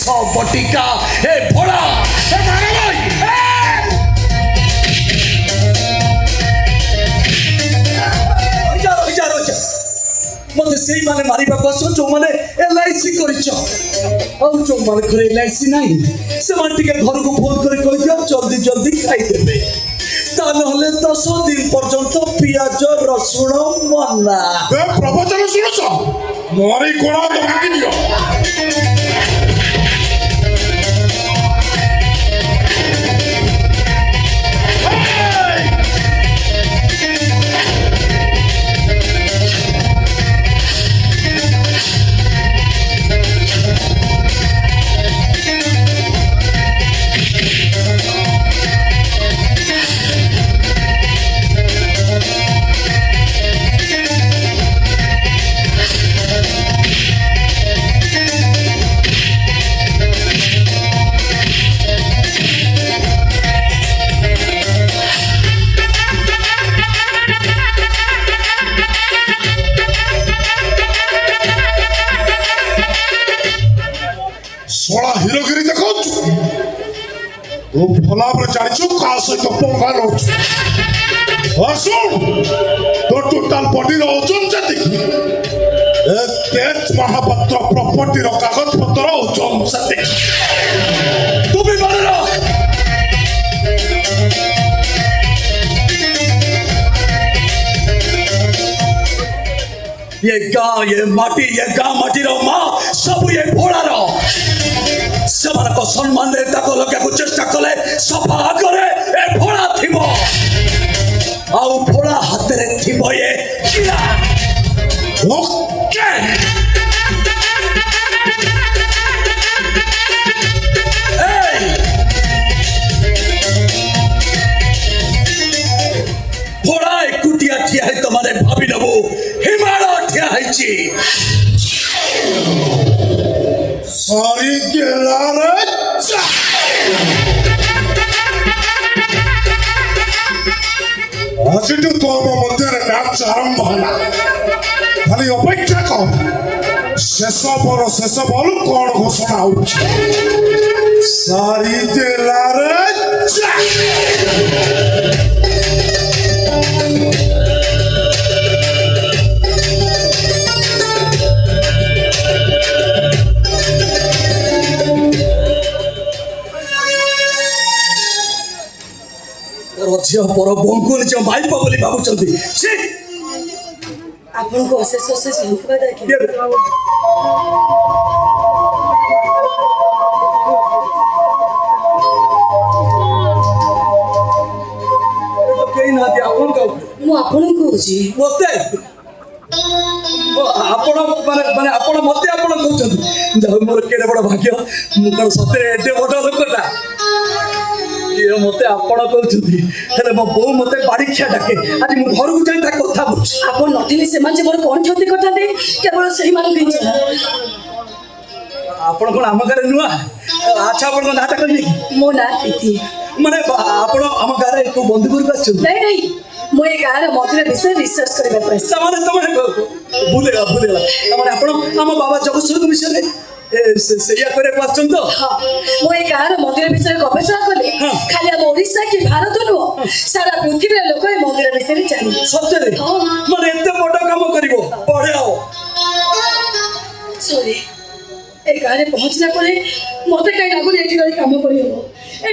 बटिका ए भोला ए मत से माने मारी बस जो माने एलआईसी करिछ और जो माने घर एलआईसी नहीं से मान टिके घर को फोन करे कहि दियो जल्दी जल्दी खाई देबे ता नहले 10 दिन पर्यंत पियाज रसुण मना ए प्रवचन सुनछ मोरी कोणा तो भागी दियो सोला हीरोगिरी देखो तो भला पर जानिछु का सहित पंगा लउछ असुन तो टोटल बॉडी रो ओजन जति ए तेज महापात्र प्रॉपर्टी रो कागज पत्र ओजन जति तू भी बन रो ये गाँ माटी रो माँ सब ये भोला रो सेमान को सम्मान दे ताको लगे को चेष्टा कले सफा करे ए भोला थिबो आउ भोला हाथ रे थिबो ये किला ओके ए भोला एकुटिया ठिया है तमारे भाभी नबो हिमालय ठिया है छी सारी गेलारे आज तो तोम मध्य मैच आरंभ होला खाली अपेक्षा कर शेष बल कौन घोषणा होउछ सारी गेलारे झियो पर बंकु निज माइप बोली भाबुचंती छी आपन को अशेष अशेष धन्यवाद आज्ञा तो केई ना दे आपन का मु आपन को जी मते आपण माने आपण मते आपण कहउचंती जाऊ मोर केडे बड़ भाग्य मु कण सते एते बड़ लोकटा ये मते आपण कहउचंती हेले मो बो मते बाड़ीखिया डाके आज मु घर को जाई ता कथा बुझ आपन नथिले से मान जे मोर कोन क्षति करता दे केवल सही मान के जाना आपण कोन आम घरे नुआ अच्छा आपण को नाटक करिए मो ना प्रीति माने आपण आम घरे को बंधु गुरु आछन नहीं नहीं मो ए गार मंदिर विषय रिसर्च करबा पर समाने तमने भूलेगा तमने आपण आम बाबा जगत विषय रे सेया करे क्वेश्चन तो हां मो ए गार मंदिर विषय गवेषणा करले खाली हम ओडिसा के भारत नो सारा पृथ्वी रे लोक ए मंदिर विषय जानि सत्य रे माने एते बड़ काम करिवो पढे आओ सॉरी ए गारे पहुंचला परे मते काई लागु एठी गई काम करियो ए